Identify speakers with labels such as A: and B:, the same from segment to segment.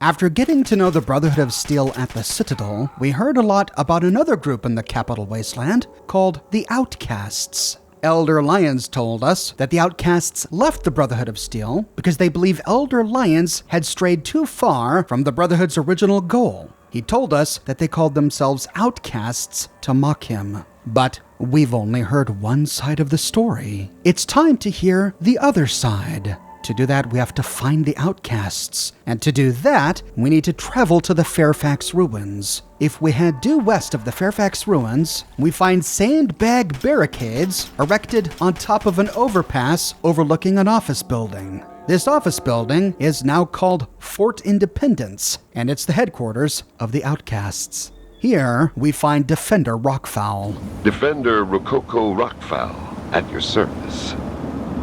A: After getting to know the Brotherhood of Steel at the Citadel, we heard a lot about another group in the Capital Wasteland called the Outcasts. Elder Lyons told us that the Outcasts left the Brotherhood of Steel because they believe Elder Lyons had strayed too far from the Brotherhood's original goal. He told us that they called themselves Outcasts to mock him. But we've only heard one side of the story. It's time to hear the other side. To do that, we have to find the Outcasts. And to do that, we need to travel to the Fairfax Ruins. If we head due west of the Fairfax Ruins, we find sandbag barricades erected on top of an overpass overlooking an office building. This office building is now called Fort Independence, and it's the headquarters of the Outcasts. Here, we find Defender Rockfowl.
B: Defender Rococo Rockfowl, at your service.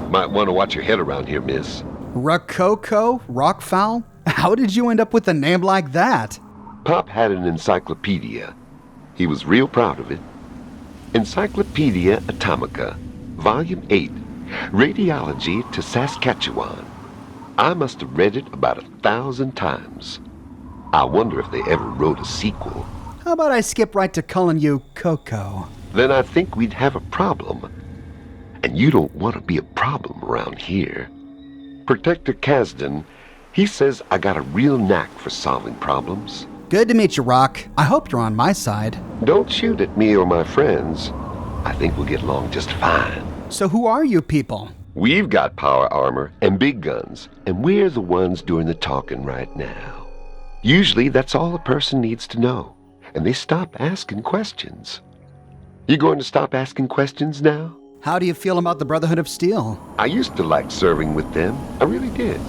B: Might want to watch your head around here, miss.
A: Rococo Rockfowl? How did you end up with a name like that?
B: Pop had an encyclopedia. He was real proud of it. Encyclopedia Atomica, Volume 8, Radiology to Saskatchewan. I must have read it about 1,000 times. I wonder if they ever wrote a sequel.
A: How about I skip right to calling you Coco?
B: Then I think we'd have a problem. And you don't want to be a problem around here. Protector Casdin, he says I got a real knack for solving problems.
A: Good to meet you, Rock. I hope you're on my side.
B: Don't shoot at me or my friends. I think we'll get along just fine.
A: So who are you people?
B: We've got power armor and big guns, and we're the ones doing the talking right now. Usually that's all a person needs to know, and they stop asking questions. You going to stop asking questions now?
A: How do you feel about the Brotherhood of Steel?
B: I used to like serving with them. I really did.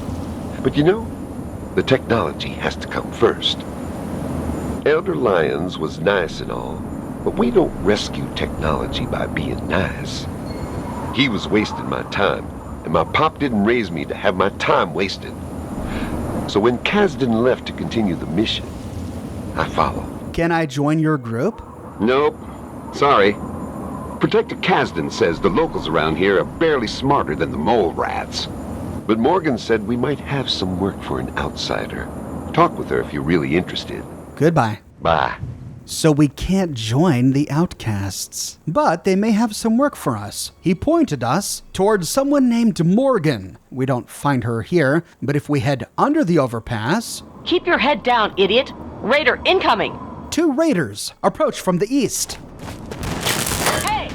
B: But you know, the technology has to come first. Elder Lyons was nice and all, but we don't rescue technology by being nice. He was wasting my time, and my pop didn't raise me to have my time wasted. So when Casdin left to continue the mission, I followed.
A: Can I join your group?
B: Nope. Sorry. Protector Casdin says the locals around here are barely smarter than the mole rats. But Morgan said we might have some work for an outsider. Talk with her if you're really interested.
A: Goodbye.
B: Bye.
A: So we can't join the Outcasts. But they may have some work for us. He pointed us towards someone named Morgan. We don't find her here, but if we head under the overpass...
C: Keep your head down, idiot! Raider incoming!
A: 2 raiders approach from the east.
C: Hey!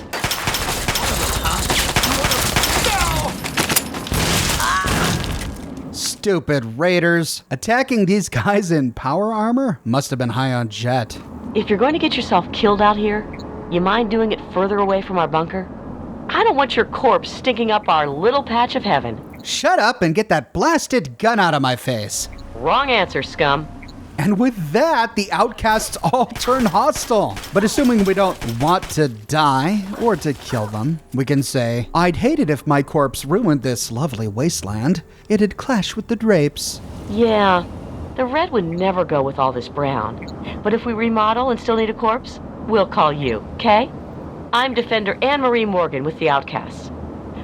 A: Stupid raiders. Attacking these guys in power armor must have been high on jet.
C: If you're going to get yourself killed out here, you mind doing it further away from our bunker? I don't want your corpse stinking up our little patch of heaven.
A: Shut up and get that blasted gun out of my face.
C: Wrong answer, scum.
A: And with that, the Outcasts all turn hostile. But assuming we don't want to die or to kill them, we can say, I'd hate it if my corpse ruined this lovely wasteland. It'd clash with the drapes.
C: Yeah, the red would never go with all this brown. But if we remodel and still need a corpse, we'll call you, okay? I'm Defender Anne-Marie Morgan with the Outcasts.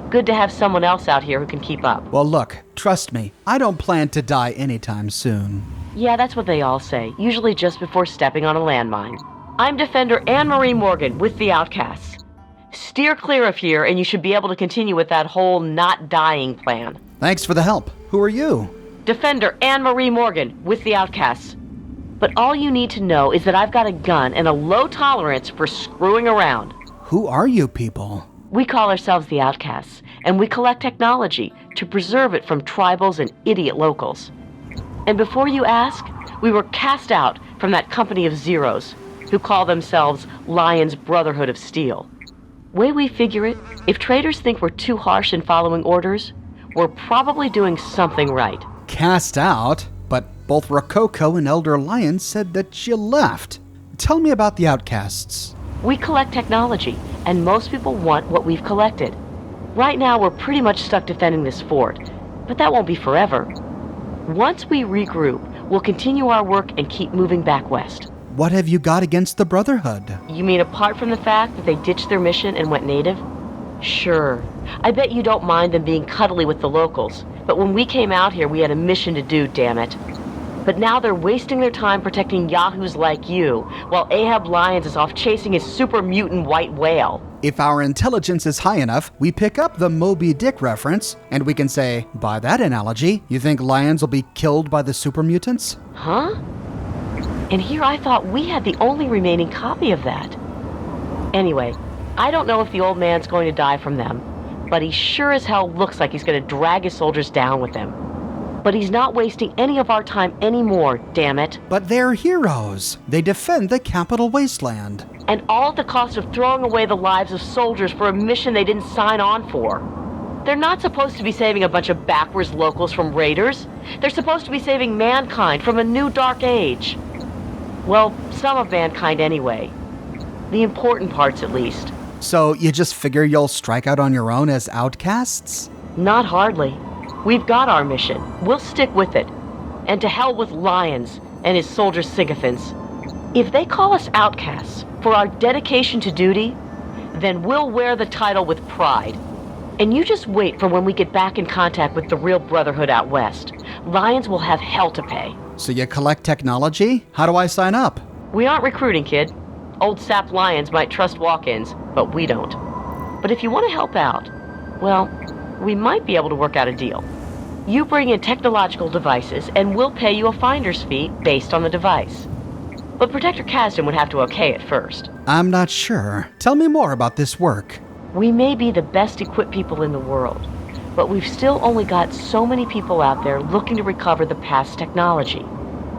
C: Good to have someone else out here who can keep up.
A: Well, look, trust me, I don't plan to die anytime soon.
C: Yeah, that's what they all say, usually just before stepping on a landmine. I'm Defender Anne-Marie Morgan with the Outcasts. Steer clear of here and you should be able to continue with that whole not dying plan.
A: Thanks for the help. Who are you?
C: Defender Anne-Marie Morgan with the Outcasts. But all you need to know is that I've got a gun and a low tolerance for screwing around.
A: Who are you people?
C: We call ourselves the Outcasts, and we collect technology to preserve it from tribals and idiot locals. And before you ask, we were cast out from that company of zeros who call themselves Lyons Brotherhood of Steel. Way we figure it, if traders think we're too harsh in following orders, we're probably doing something right.
A: Cast out? But both Rococo and Elder Lyons said that you left. Tell me about the Outcasts.
C: We collect technology, and most people want what we've collected. Right now, we're pretty much stuck defending this fort, but that won't be forever. Once we regroup, we'll continue our work and keep moving back west.
A: What have you got against the Brotherhood?
C: You mean apart from the fact that they ditched their mission and went native? Sure. I bet you don't mind them being cuddly with the locals, but when we came out here, we had a mission to do, damn it. But now they're wasting their time protecting yahoos like you, while Ahab Lyons is off chasing his super mutant white whale.
A: If our intelligence is high enough, we pick up the Moby Dick reference, and we can say, by that analogy, you think lions will be killed by the super mutants?
C: Huh? And here I thought we had the only remaining copy of that. Anyway, I don't know if the old man's going to die from them, but he sure as hell looks like he's going to drag his soldiers down with him. But he's not wasting any of our time anymore, damn it.
A: But they're heroes. They defend the capital wasteland.
C: And all at the cost of throwing away the lives of soldiers for a mission they didn't sign on for. They're not supposed to be saving a bunch of backwards locals from raiders. They're supposed to be saving mankind from a new dark age. Well, some of mankind anyway. The important parts, at least.
A: So you just figure you'll strike out on your own as outcasts?
C: Not hardly. We've got our mission. We'll stick with it. And to hell with Lyons and his soldier sycophants. If they call us outcasts for our dedication to duty, then we'll wear the title with pride. And you just wait for when we get back in contact with the real Brotherhood out west. Lyons will have hell to pay.
A: So you collect technology? How do I sign up?
C: We aren't recruiting, kid. Old sap Lyons might trust walk-ins, but we don't. But if you want to help out, well, we might be able to work out a deal. You bring in technological devices, and we'll pay you a finder's fee based on the device. But Protector Casdin would have to okay it first.
A: I'm not sure. Tell me more about this work.
C: We may be the best equipped people in the world, but we've still only got so many people out there looking to recover the past technology.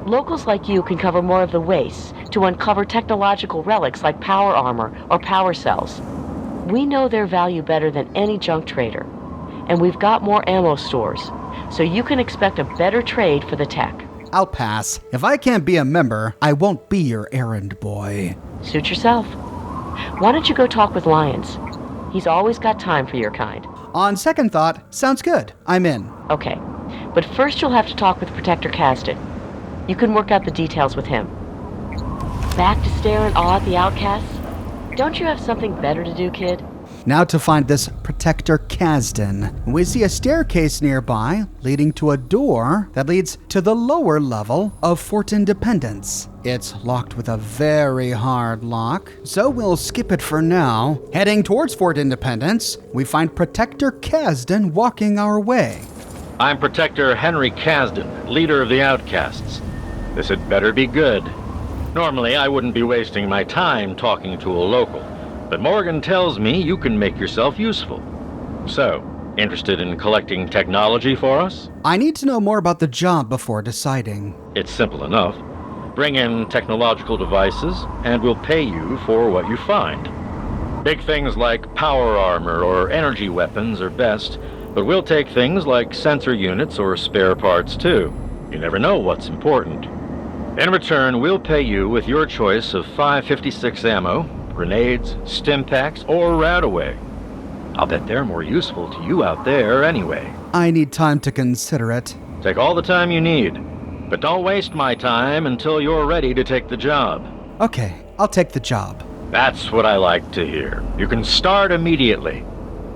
C: Locals like you can cover more of the wastes to uncover technological relics like power armor or power cells. We know their value better than any junk trader, and we've got more ammo stores, so you can expect a better trade for the tech.
A: I'll pass. If I can't be a member, I won't be your errand boy.
C: Suit yourself. Why don't you go talk with Lyons? He's always got time for your kind.
A: On second thought, sounds good. I'm in.
C: Okay, but first you'll have to talk with Protector Casdin. You can work out the details with him. Back to stare in awe at the outcasts? Don't you have something better to do, kid?
A: Now to find this Protector Casdin. We see a staircase nearby leading to a door that leads to the lower level of Fort Independence. It's locked with a very hard lock, so we'll skip it for now. Heading towards Fort Independence, we find Protector Casdin walking our way.
D: I'm Protector Henry Casdin, leader of the Outcasts. This had better be good. Normally, I wouldn't be wasting my time talking to a local, but Morgan tells me you can make yourself useful. So, interested in collecting technology for us?
A: I need to know more about the job before deciding.
D: It's simple enough. Bring in technological devices, and we'll pay you for what you find. Big things like power armor or energy weapons are best, but we'll take things like sensor units or spare parts too. You never know what's important. In return, we'll pay you with your choice of 5.56 ammo, grenades, stim packs, or Radaway. I'll bet they're more useful to you out there anyway.
A: I need time to consider it.
D: Take all the time you need, but don't waste my time until you're ready to take the job.
A: Okay, I'll take the job.
D: That's what I like to hear. You can start immediately.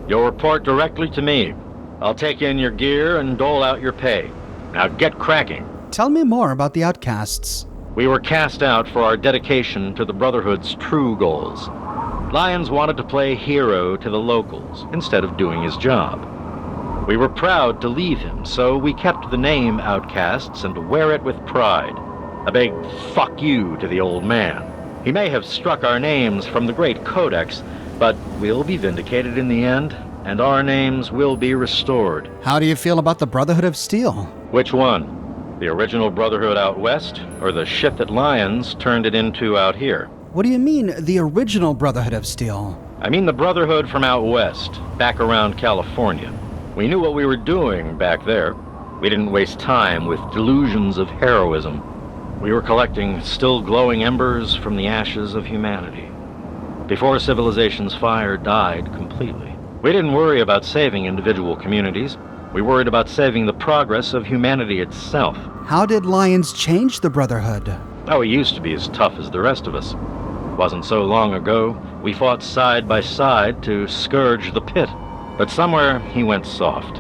D: You'll report directly to me. I'll take in your gear and dole out your pay. Now get cracking.
A: Tell me more about the Outcasts.
D: We were cast out for our dedication to the Brotherhood's true goals. Lyons wanted to play hero to the locals instead of doing his job. We were proud to leave him, so we kept the name Outcasts and wear it with pride. A big fuck you to the old man. He may have struck our names from the Great Codex, but we'll be vindicated in the end, and our names will be restored.
A: How do you feel about the Brotherhood of Steel?
D: Which one? The original Brotherhood out west, or the shit that Lyons turned it into out here?
A: What do you mean, the original Brotherhood of Steel?
D: I mean the Brotherhood from out west, back around California. We knew what we were doing back there. We didn't waste time with delusions of heroism. We were collecting still glowing embers from the ashes of humanity. Before civilization's fire died completely. We didn't worry about saving individual communities. We worried about saving the progress of humanity itself.
A: How did Lyons change the Brotherhood?
D: Oh, he used to be as tough as the rest of us. Wasn't so long ago, we fought side by side to scourge the pit. But somewhere he went soft.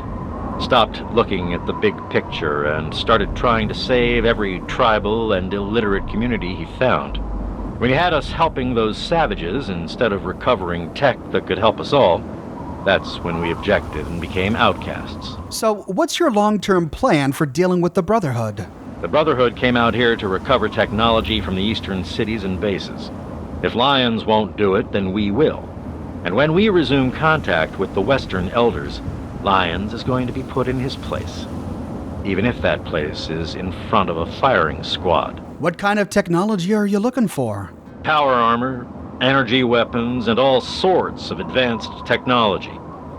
D: stopped looking at the big picture and started trying to save every tribal and illiterate community he found. When he had us helping those savages instead of recovering tech that could help us all, that's when we objected and became outcasts.
A: So, what's your long-term plan for dealing with the Brotherhood?
D: The Brotherhood came out here to recover technology from the eastern cities and bases. If Lyons won't do it, then we will. And when we resume contact with the Western Elders, Lyons is going to be put in his place. Even if that place is in front of a firing squad.
A: What kind of technology are you looking for?
D: Power armor, energy weapons, and all sorts of advanced technology.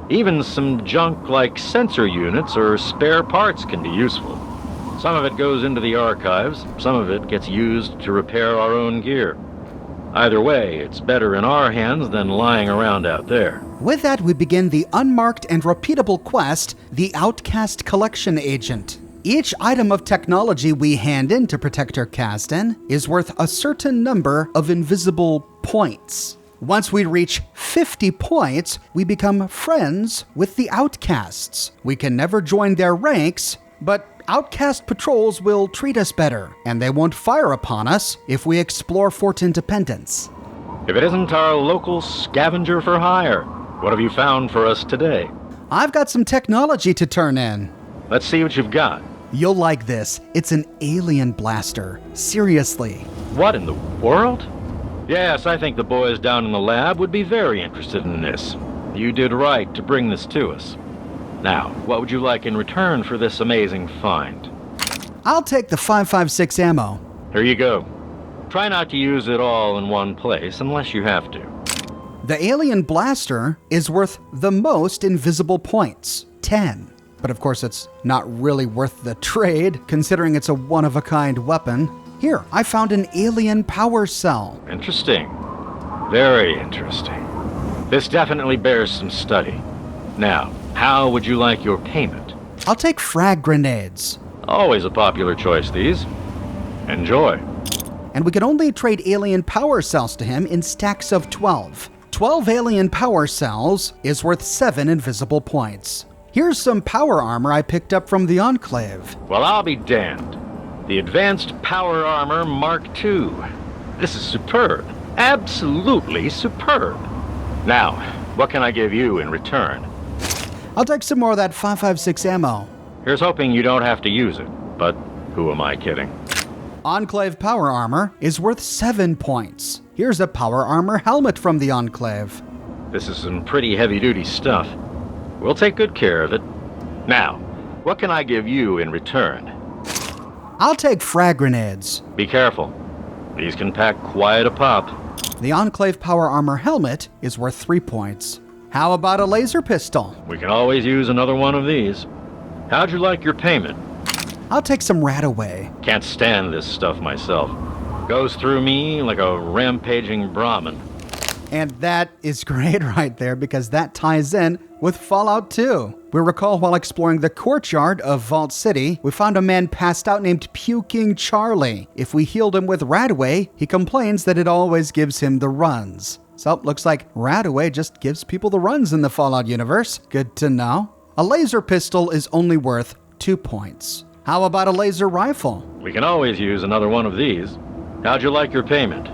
D: Even some junk like sensor units or spare parts can be useful. Some of it goes into the archives, some of it gets used to repair our own gear. Either way, it's better in our hands than lying around out there.
A: With that, we begin the unmarked and repeatable quest, the Outcast Collection Agent. Each item of technology we hand in to Protector Casdin is worth a certain number of invisible points. Once we reach 50 points, we become friends with the Outcasts. We can never join their ranks, but Outcast patrols will treat us better, and they won't fire upon us if we explore Fort Independence.
D: If it isn't our local scavenger for hire, what have you found for us today?
A: I've got some technology to turn in.
D: Let's see what you've got.
A: You'll like this. It's an alien blaster. Seriously.
D: What in the world? Yes, I think the boys down in the lab would be very interested in this. You did right to bring this to us. Now, what would you like in return for this amazing find?
A: I'll take the 5.56 ammo.
D: Here you go. Try not to use it all in one place unless you have to.
A: The alien blaster is worth the most invisible points, 10. But of course, it's not really worth the trade, considering it's a one-of-a-kind weapon. Here, I found an alien power cell.
D: Interesting. Very interesting. This definitely bears some study. Now, how would you like your payment?
A: I'll take frag grenades.
D: Always a popular choice, these. Enjoy.
A: And we can only trade alien power cells to him in stacks of 12. 12 alien power cells is worth 7 invisible points. Here's some power armor I picked up from the Enclave.
D: Well, I'll be damned. The Advanced Power Armor Mark II. This is superb. Absolutely superb. Now, what can I give you in return?
A: I'll take some more of that 5.56 ammo.
D: Here's hoping you don't have to use it, but who am I kidding?
A: Enclave power armor is worth 7 points. Here's a power armor helmet from the Enclave.
D: This is some pretty heavy-duty stuff. We'll take good care of it. Now, what can I give you in return?
A: I'll take frag grenades.
D: Be careful. These can pack quite a pop.
A: The Enclave power armor helmet is worth 3 points. How about a laser pistol?
D: We can always use another one of these. How'd you like your payment?
A: I'll take some Radaway.
D: Can't stand this stuff myself. Goes through me like a rampaging Brahmin.
A: And that is great right there, because that ties in with Fallout 2. We recall while exploring the courtyard of Vault City, we found a man passed out named Puking Charlie. If we healed him with Radaway, he complains that it always gives him the runs. So, looks like Radaway just gives people the runs in the Fallout universe. Good to know. A laser pistol is only worth 2 points. How about a laser rifle?
D: We can always use another one of these. How'd you like your payment?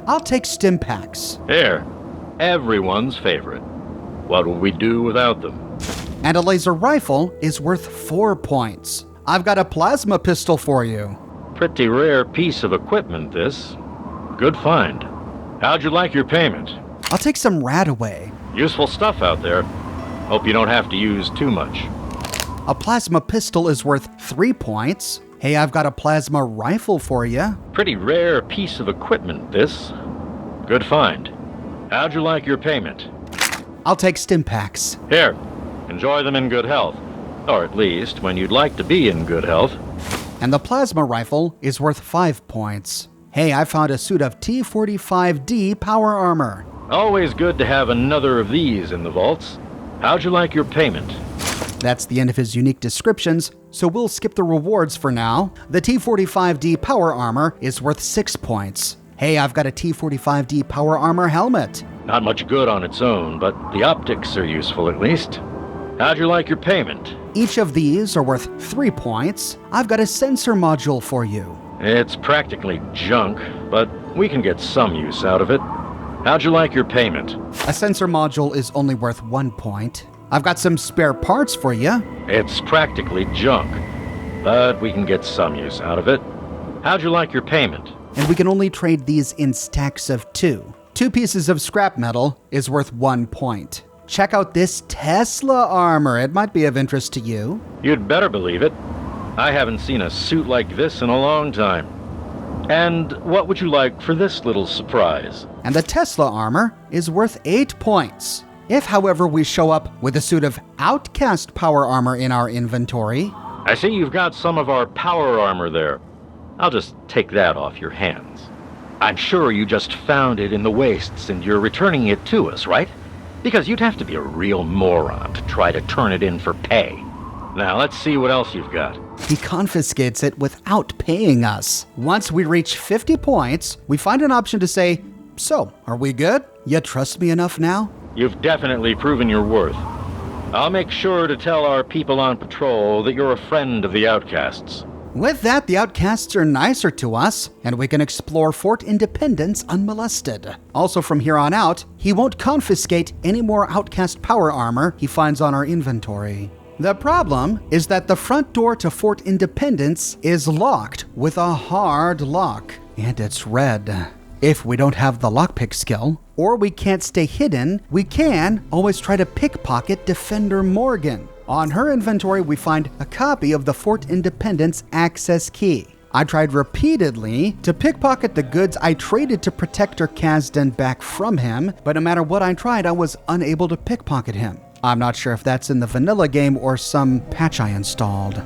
A: I'll take stim packs.
D: Here, everyone's favorite. What would we do without them?
A: And a laser rifle is worth 4 points. I've got a plasma pistol for you.
D: Pretty rare piece of equipment, this. Good find. How'd you like your payment?
A: I'll take some Radaway.
D: Useful stuff out there. Hope you don't have to use too much.
A: A plasma pistol is worth 3 points. Hey, I've got a plasma rifle for you.
D: Pretty rare piece of equipment, this. Good find. How'd you like your payment?
A: I'll take stim packs.
D: Here, enjoy them in good health. Or at least when you'd like to be in good health.
A: And the plasma rifle is worth 5 points. Hey, I found a suit of T-45D power armor.
D: Always good to have another of these in the vaults. How'd you like your payment?
A: That's the end of his unique descriptions, so we'll skip the rewards for now. The T-45D power armor is worth 6 points. Hey, I've got a T-45D power armor helmet.
D: Not much good on its own, but the optics are useful at least. How'd you like your payment?
A: Each of these are worth 3 points. I've got a sensor module for you.
D: It's practically junk, but we can get some use out of it. How'd you like your payment?
A: A sensor module is only worth 1 point. I've got some spare parts for you.
D: It's practically junk, but we can get some use out of it. How'd you like your payment?
A: And we can only trade these in stacks of 2. 2 pieces of scrap metal is worth 1 point. Check out this Tesla armor. It might be of interest to you.
D: You'd better believe it. I haven't seen a suit like this in a long time. And what would you like for this little surprise?
A: And the Tesla armor is worth 8 points. If, however, we show up with a suit of Outcast power armor in our inventory...
D: I see you've got some of our power armor there. I'll just take that off your hands. I'm sure you just found it in the wastes and you're returning it to us, right? Because you'd have to be a real moron to try to turn it in for pay. Now, let's see what else you've got.
A: He confiscates it without paying us. Once we reach 50 points, we find an option to say, "So, are we good? You trust me enough now?"
D: You've definitely proven your worth. I'll make sure to tell our people on patrol that you're a friend of the Outcasts.
A: With that, the Outcasts are nicer to us, and we can explore Fort Independence unmolested. Also, from here on out, he won't confiscate any more Outcast power armor he finds on our inventory. The problem is that the front door to Fort Independence is locked with a hard lock, and it's red. If we don't have the lockpick skill, or we can't stay hidden, we can always try to pickpocket Defender Morgan. On her inventory, we find a copy of the Fort Independence access key. I tried repeatedly to pickpocket the goods I traded to Protector Casdin back from him, but no matter what I tried, I was unable to pickpocket him. I'm not sure if that's in the vanilla game or some patch I installed.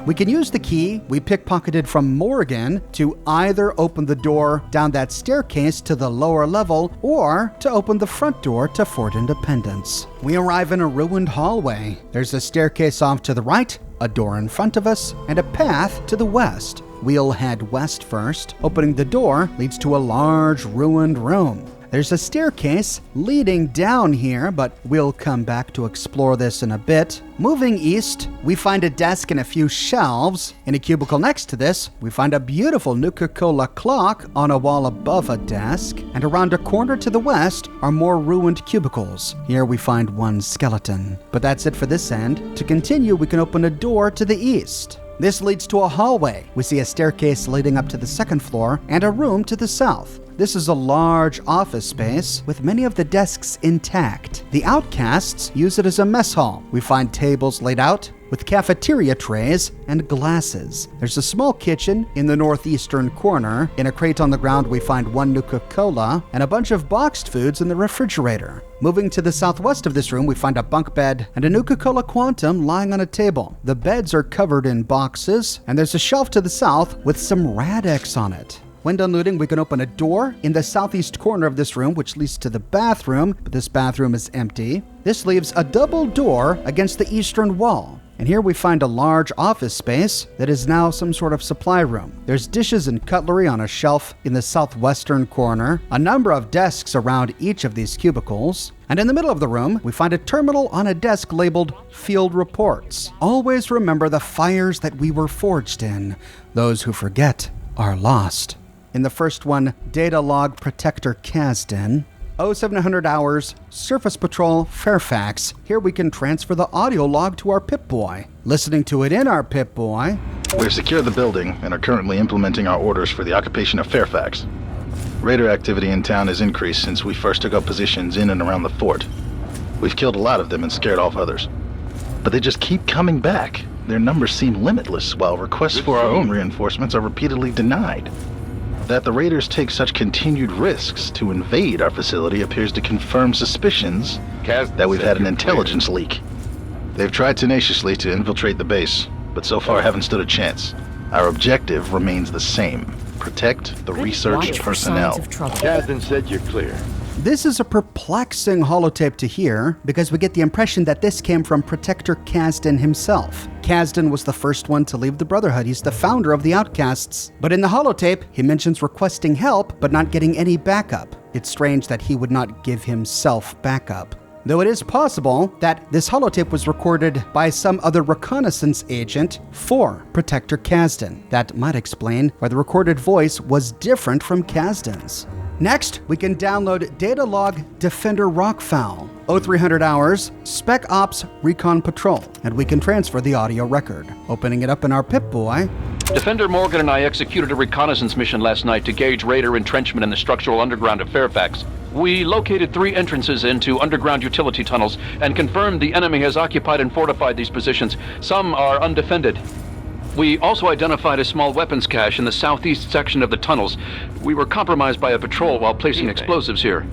A: We can use the key we pickpocketed from Morgan to either open the door down that staircase to the lower level or to open the front door to Fort Independence. We arrive in a ruined hallway. There's a staircase off to the right, a door in front of us, and a path to the west. We'll head west first. Opening the door leads to a large ruined room. There's a staircase leading down here, but we'll come back to explore this in a bit. Moving east, we find a desk and a few shelves. In a cubicle next to this, we find a beautiful Nuka-Cola clock on a wall above a desk. And around a corner to the west are more ruined cubicles. Here we find one skeleton. But that's it for this end. To continue, we can open a door to the east. This leads to a hallway. We see a staircase leading up to the second floor and a room to the south. This is a large office space with many of the desks intact. The Outcasts use it as a mess hall. We find tables laid out with cafeteria trays and glasses. There's a small kitchen in the northeastern corner. In a crate on the ground, we find one Nuka-Cola and a bunch of boxed foods in the refrigerator. Moving to the southwest of this room, we find a bunk bed and a Nuka-Cola Quantum lying on a table. The beds are covered in boxes, and there's a shelf to the south with some Radex on it. When done looting, we can open a door in the southeast corner of this room, which leads to the bathroom, but this bathroom is empty. This leaves a double door against the eastern wall. And here we find a large office space that is now some sort of supply room. There's dishes and cutlery on a shelf in the southwestern corner, a number of desks around each of these cubicles, and in the middle of the room, we find a terminal on a desk labeled Field Reports. Always remember the fires that we were forged in. Those who forget are lost. In the first one, Data Log Protector Casdin. 0700 hours, Surface Patrol, Fairfax. Here we can transfer the audio log to our Pip-Boy. Listening to it in our Pip-Boy.
E: We've secured the building and are currently implementing our orders for the occupation of Fairfax. Raider activity in town has increased since we first took up positions in and around the fort. We've killed a lot of them and scared off others. But they just keep coming back. Their numbers seem limitless, while requests for our own reinforcements are repeatedly denied. That the raiders take such continued risks to invade our facility appears to confirm suspicions that we've had an intelligence leak. They've tried tenaciously to infiltrate the base, but so far haven't stood a chance. Our objective remains the same: protect the research personnel.
B: Casdin said you're clear.
A: This is a perplexing holotape to hear because we get the impression that this came from Protector Casdin himself. Casdin was the first one to leave the Brotherhood. He's the founder of the Outcasts. But in the holotape, he mentions requesting help but not getting any backup. It's strange that he would not give himself backup. though it is possible that this holotape was recorded by some other reconnaissance agent for Protector Casdin. That might explain why the recorded voice was different from Casdin's. Next, we can download data log Defender Rockfowl, 0300 hours, Spec Ops Recon Patrol, and we can transfer the audio record. Opening it up in our Pip-Boy.
F: Defender Morgan and I executed a reconnaissance mission last night to gauge Raider entrenchment in the structural underground of Fairfax. We located 3 entrances into underground utility tunnels and confirmed the enemy has occupied and fortified these positions. Some are undefended. We also identified a small weapons cache in the southeast section of the tunnels. We were compromised by a patrol while placing explosives here.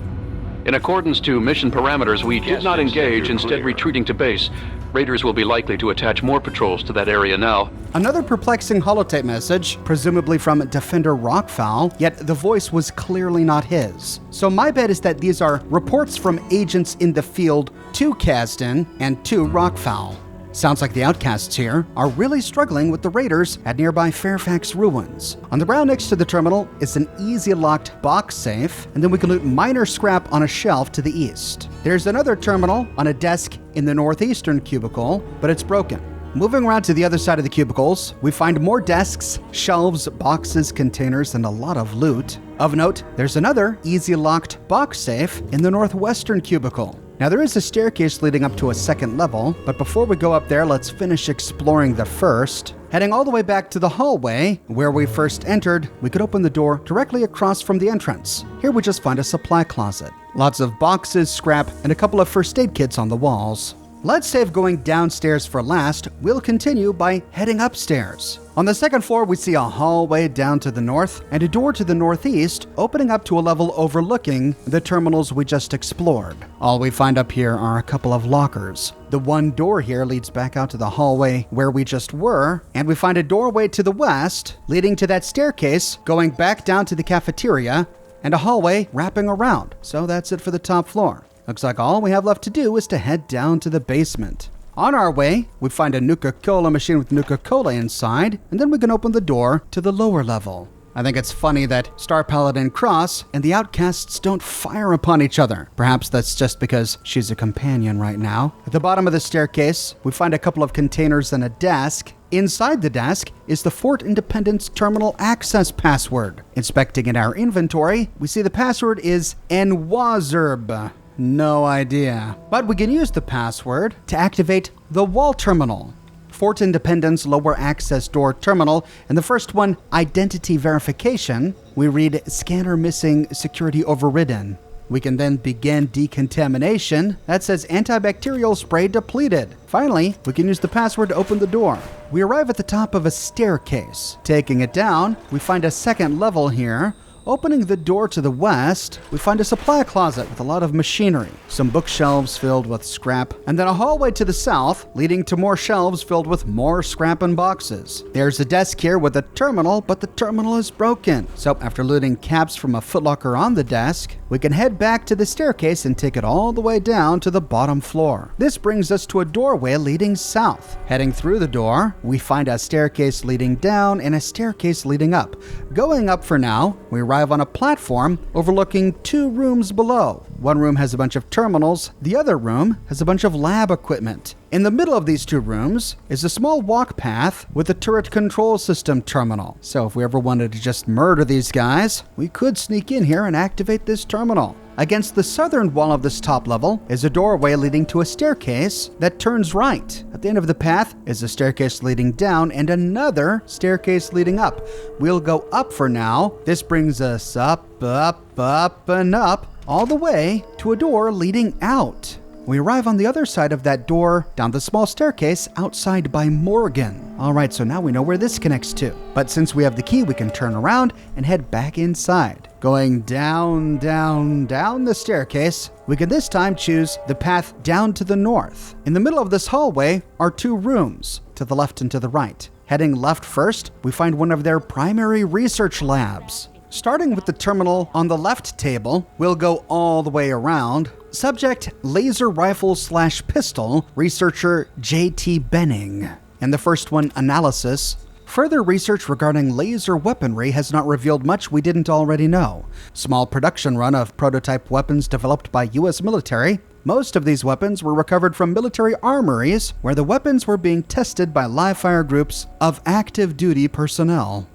F: In accordance to mission parameters, we did not engage, instead retreating to base. Raiders will be likely to attach more patrols to that area now.
A: Another perplexing holotape message, presumably from Defender Rockfowl, yet the voice was clearly not his. So my bet is that these are reports from agents in the field to Casdin and to Rockfowl. Sounds like the Outcasts here are really struggling with the Raiders at nearby Fairfax ruins. On the ground next to the terminal is an easy locked box safe, and then we can loot minor scrap on a shelf to the east. There's another terminal on a desk in the northeastern cubicle, but it's broken. Moving around to the other side of the cubicles, we find more desks, shelves, boxes, containers, and a lot of loot. Of note, there's another easy locked box safe in the northwestern cubicle. Now there is a staircase leading up to a second level, but before we go up there, let's finish exploring the first. Heading all the way back to the hallway where we first entered, we could open the door directly across from the entrance. Here we just find a supply closet. Lots of boxes, scrap, and a couple of first aid kits on the walls. Let's save going downstairs for last. We'll continue by heading upstairs. On the second floor, we see a hallway down to the north and a door to the northeast opening up to a level overlooking the terminals we just explored. All we find up here are a couple of lockers. The one door here leads back out to the hallway where we just were, and we find a doorway to the west leading to that staircase going back down to the cafeteria and a hallway wrapping around. So that's it for the top floor. Looks like all we have left to do is to head down to the basement. On our way, we find a Nuka-Cola machine with Nuka-Cola inside, and then we can open the door to the lower level. I think it's funny that Star Paladin Cross and the Outcasts don't fire upon each other. Perhaps that's just because she's a companion right now. At the bottom of the staircase, we find a couple of containers and a desk. Inside the desk is the Fort Independence terminal access password. Inspecting in our inventory, we see the password is NWAZERB. No idea. But we can use the password to activate the wall terminal. Fort Independence lower access door terminal, and the first one, identity verification. We read scanner missing, security overridden. We can then begin decontamination. That says antibacterial spray depleted. Finally, we can use the password to open the door. We arrive at the top of a staircase. Taking it down, we find a second level here. Opening the door to the west, we find a supply closet with a lot of machinery, some bookshelves filled with scrap, and then a hallway to the south leading to more shelves filled with more scrap and boxes. There's a desk here with a terminal, but the terminal is broken. So after looting caps from a footlocker on the desk, we can head back to the staircase and take it all the way down to the bottom floor. This brings us to a doorway leading south. Heading through the door, we find a staircase leading down and a staircase leading up. Going up for now, we arrive on a platform overlooking 2 rooms below. One room has a bunch of terminals, the other room has a bunch of lab equipment. In the middle of these 2 rooms is a small walk path with a turret control system terminal. So if we ever wanted to just murder these guys, we could sneak in here and activate this terminal. Against the southern wall of this top level is a doorway leading to a staircase that turns right. At the end of the path is a staircase leading down and another staircase leading up. We'll go up for now. This brings us up, and up, all the way to a door leading out. We arrive on the other side of that door, down the small staircase outside by Morgan. All right, so now we know where this connects to. But since we have the key, we can turn around and head back inside. Going down the staircase, we can this time choose the path down to the north. In the middle of this hallway are 2 rooms, to the left and to the right. Heading left first, we find one of their primary research labs. Starting with the terminal on the left table, we'll go all the way around. Subject, laser rifle/pistol, researcher J.T. Benning. And the first one, analysis. Further research regarding laser weaponry has not revealed much we didn't already know. Small production run of prototype weapons developed by U.S. military. Most of these weapons were recovered from military armories, where the weapons were being tested by live-fire groups of active duty personnel.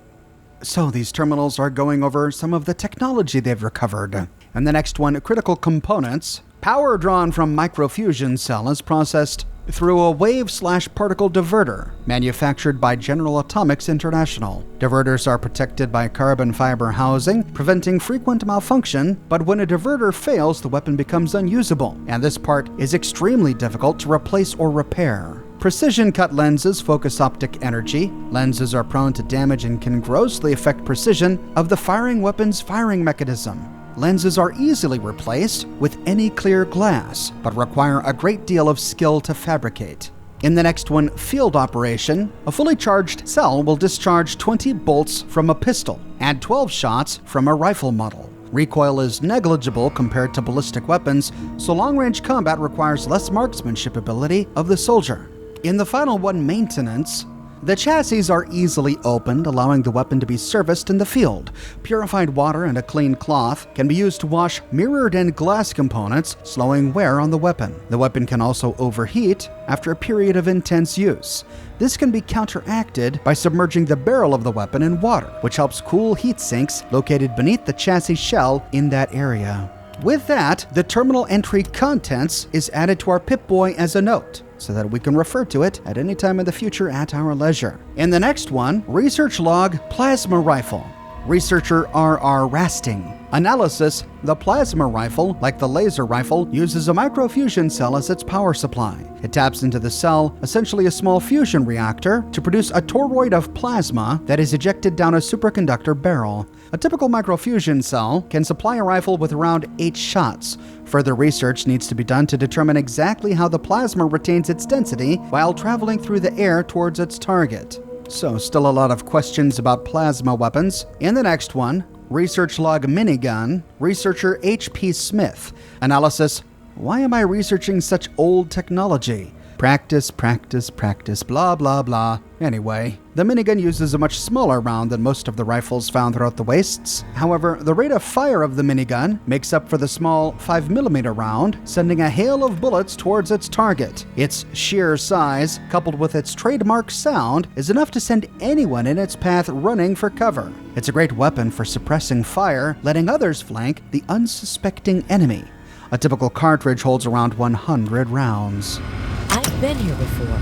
A: So these terminals are going over some of the technology they've recovered. And the next one, critical components. Power drawn from microfusion cell is processed through a wave/particle diverter manufactured by General Atomics International. Diverters are protected by carbon fiber housing, preventing frequent malfunction, but when a diverter fails, the weapon becomes unusable, and this part is extremely difficult to replace or repair. Precision cut lenses focus optic energy. Lenses are prone to damage and can grossly affect precision of the firing weapon's firing mechanism. Lenses are easily replaced with any clear glass, but require a great deal of skill to fabricate. In the next one, field operation, a fully charged cell will discharge 20 bolts from a pistol and 12 shots from a rifle model. Recoil is negligible compared to ballistic weapons, so long-range combat requires less marksmanship ability of the soldier. In the final one, maintenance, the chassis are easily opened, allowing the weapon to be serviced in the field. Purified water and a clean cloth can be used to wash mirrored and glass components, slowing wear on the weapon. The weapon can also overheat after a period of intense use. This can be counteracted by submerging the barrel of the weapon in water, which helps cool heat sinks located beneath the chassis shell in that area. With that, the terminal entry contents is added to our Pip-Boy as a note, so that we can refer to it at any time in the future at our leisure. In the next one, research log plasma rifle. Researcher R.R. Rasting. Analysis: the plasma rifle, like the laser rifle, uses a microfusion cell as its power supply. It taps into the cell, essentially a small fusion reactor, to produce a toroid of plasma that is ejected down a superconductor barrel. A typical microfusion cell can supply a rifle with around 8 shots. Further research needs to be done to determine exactly how the plasma retains its density while traveling through the air towards its target. So, still a lot of questions about plasma weapons. In the next one, research log minigun, researcher H.P. Smith. Analysis: why am I researching such old technology? Practice, practice, practice, blah, blah, blah. Anyway, the minigun uses a much smaller round than most of the rifles found throughout the wastes. However, the rate of fire of the minigun makes up for the small 5mm round, sending a hail of bullets towards its target. Its sheer size, coupled with its trademark sound, is enough to send anyone in its path running for cover. It's a great weapon for suppressing fire, letting others flank the unsuspecting enemy. A typical cartridge holds around 100 rounds.
G: I've been here before.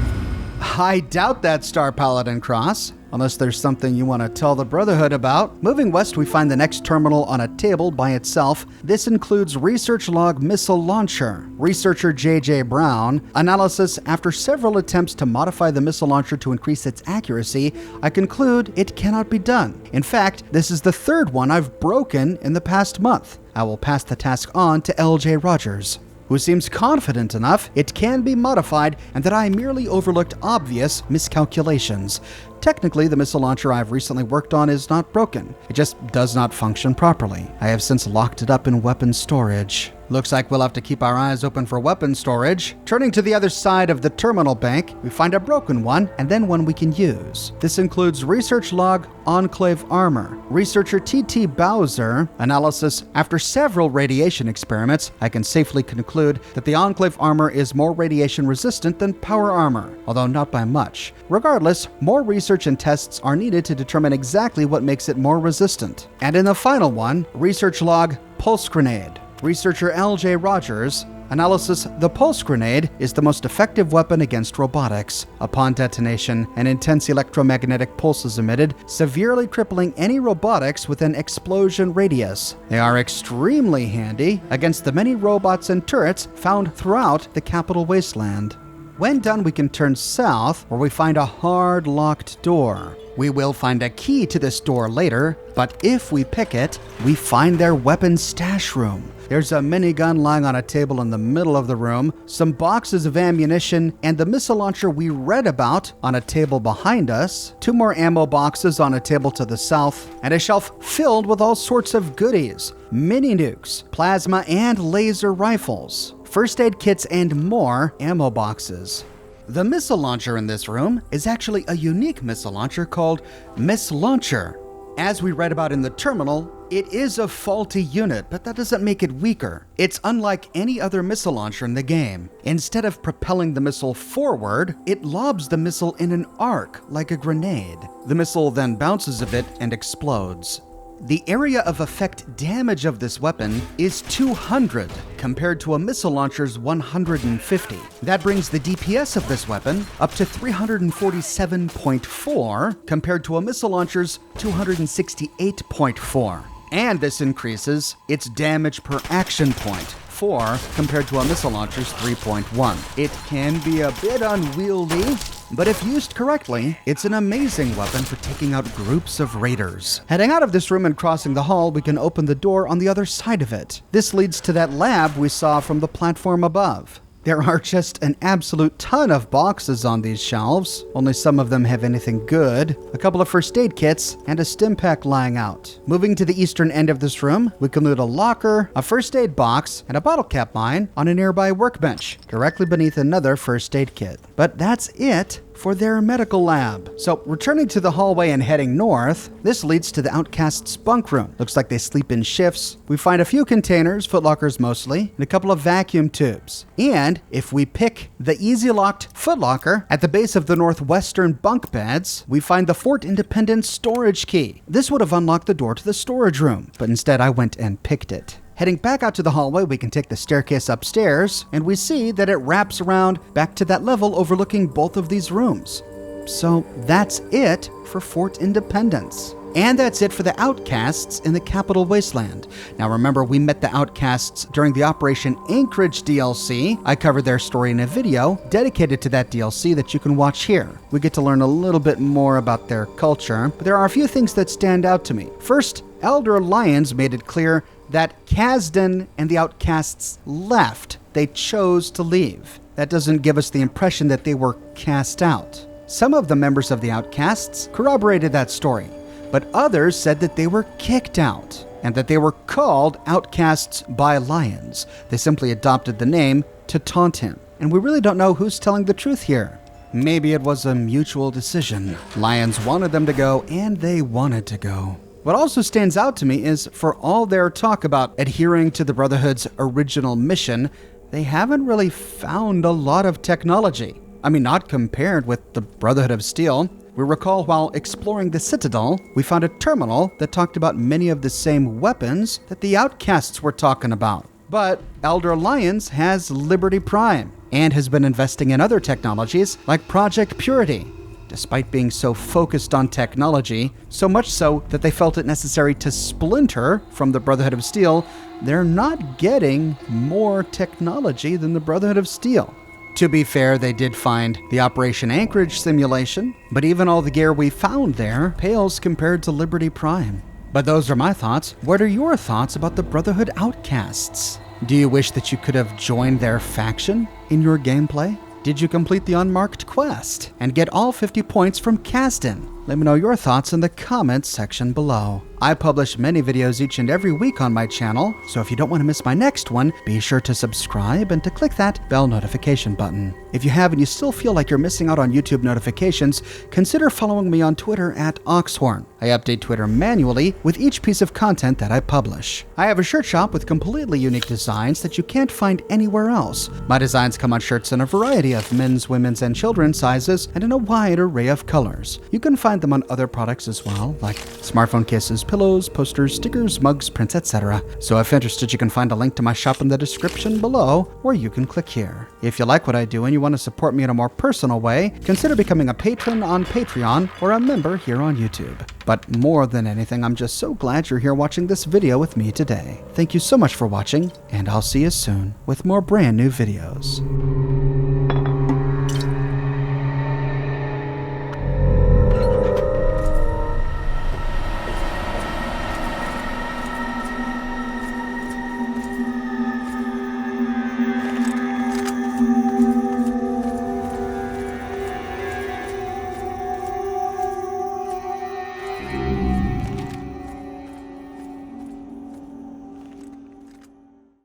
A: I doubt that, Star Paladin Cross, unless there's something you want to tell the Brotherhood about. Moving west, we find the next terminal on a table by itself. This includes Research Log Missile Launcher. Researcher J.J. Brown. Analysis: after several attempts to modify the missile launcher to increase its accuracy, I conclude it cannot be done. In fact, this is the third one I've broken in the past month. I will pass the task on to L.J. Rogers, who seems confident enough it can be modified and that I merely overlooked obvious miscalculations. Technically, the missile launcher I've recently worked on is not broken. It just does not function properly. I have since locked it up in weapons storage. Looks like we'll have to keep our eyes open for weapons storage. Turning to the other side of the terminal bank, we find a broken one and then one we can use. This includes Research Log Enclave Armor. Researcher T.T. Bowser. Analysis: after several radiation experiments, I can safely conclude that the Enclave Armor is more radiation resistant than power armor, although not by much. Regardless, more research and tests are needed to determine exactly what makes it more resistant. And in the final one, Research Log Pulse Grenade. Researcher L.J. Rogers. Analysis: the pulse grenade is the most effective weapon against robotics. Upon detonation, an intense electromagnetic pulse is emitted, severely crippling any robotics within explosion radius. They are extremely handy against the many robots and turrets found throughout the Capital Wasteland. When done, we can turn south, where we find a hard locked door. We will find a key to this door later, but if we pick it, we find their weapons stash room. There's a minigun lying on a table in the middle of the room, some boxes of ammunition, and the missile launcher we read about on a table behind us, 2 more ammo boxes on a table to the south, and a shelf filled with all sorts of goodies: mini nukes, plasma and laser rifles, first aid kits, and more ammo boxes. The missile launcher in this room is actually a unique missile launcher called Miss Launcher. As we read about in the terminal, it is a faulty unit, but that doesn't make it weaker. It's unlike any other missile launcher in the game. Instead of propelling the missile forward, it lobs the missile in an arc, like a grenade. The missile then bounces a bit and explodes. The area of effect damage of this weapon is 200 compared to a missile launcher's 150. That brings the DPS of this weapon up to 347.4 compared to a missile launcher's 268.4. And this increases its damage per action point, 4 compared to a missile launcher's 3.1. It can be a bit unwieldy, but if used correctly, it's an amazing weapon for taking out groups of raiders. Heading out of this room and crossing the hall, we can open the door on the other side of it. This leads to that lab we saw from the platform above. There are just an absolute ton of boxes on these shelves. Only some of them have anything good. A couple of first aid kits and a stim pack lying out. Moving to the eastern end of this room, we can loot a locker, a first aid box, and a bottle cap mine on a nearby workbench, directly beneath another first aid kit. But that's it for their medical lab. So returning to the hallway and heading north, this leads to the Outcasts' bunk room. Looks like they sleep in shifts. We find a few containers, footlockers mostly, and a couple of vacuum tubes. And if we pick the easy-locked footlocker at the base of the northwestern bunk beds, we find the Fort Independence storage key. This would have unlocked the door to the storage room, but instead I went and picked it. Heading back out to the hallway, we can take the staircase upstairs, and we see that it wraps around back to that level overlooking both of these rooms. So that's it for Fort Independence. And that's it for the Outcasts in the Capital Wasteland. Now remember, we met the Outcasts during the Operation Anchorage DLC. I covered their story in a video dedicated to that DLC that you can watch here. We get to learn a little bit more about their culture, but there are a few things that stand out to me. First, Elder Lyons made it clear that Casdin and the Outcasts left. They chose to leave. That doesn't give us the impression that they were cast out. Some of the members of the Outcasts corroborated that story, but others said that they were kicked out and that they were called Outcasts by Lyons. They simply adopted the name to taunt him. And we really don't know who's telling the truth here. Maybe it was a mutual decision. Lyons wanted them to go, and they wanted to go. What also stands out to me is, for all their talk about adhering to the Brotherhood's original mission, they haven't really found a lot of technology. I mean, not compared with the Brotherhood of Steel. We recall while exploring the Citadel, we found a terminal that talked about many of the same weapons that the Outcasts were talking about. But Elder Lyons has Liberty Prime and has been investing in other technologies like Project Purity. Despite being so focused on technology, so much so that they felt it necessary to splinter from the Brotherhood of Steel, they're not getting more technology than the Brotherhood of Steel. To be fair, they did find the Operation Anchorage simulation, but even all the gear we found there pales compared to Liberty Prime. But those are my thoughts. What are your thoughts about the Brotherhood Outcasts? Do you wish that you could have joined their faction in your gameplay? Did you complete the unmarked quest and get all 50 points from Casdin? Let me know your thoughts in the comments section below. I publish many videos each and every week on my channel, so if you don't want to miss my next one, be sure to subscribe and to click that bell notification button. If you have and you still feel like you're missing out on YouTube notifications, consider following me on Twitter at Oxhorn. I update Twitter manually with each piece of content that I publish. I have a shirt shop with completely unique designs that you can't find anywhere else. My designs come on shirts in a variety of men's, women's, and children's sizes and in a wide array of colors. You can find them on other products as well, like smartphone cases, pillows, posters, stickers, mugs, prints, etc. So if interested, you can find a link to my shop in the description below, or you can click here. If you like what I do and you want to support me in a more personal way, consider becoming a patron on Patreon or a member here on YouTube. But more than anything, I'm just so glad you're here watching this video with me today. Thank you so much for watching, and I'll see you soon with more brand new videos.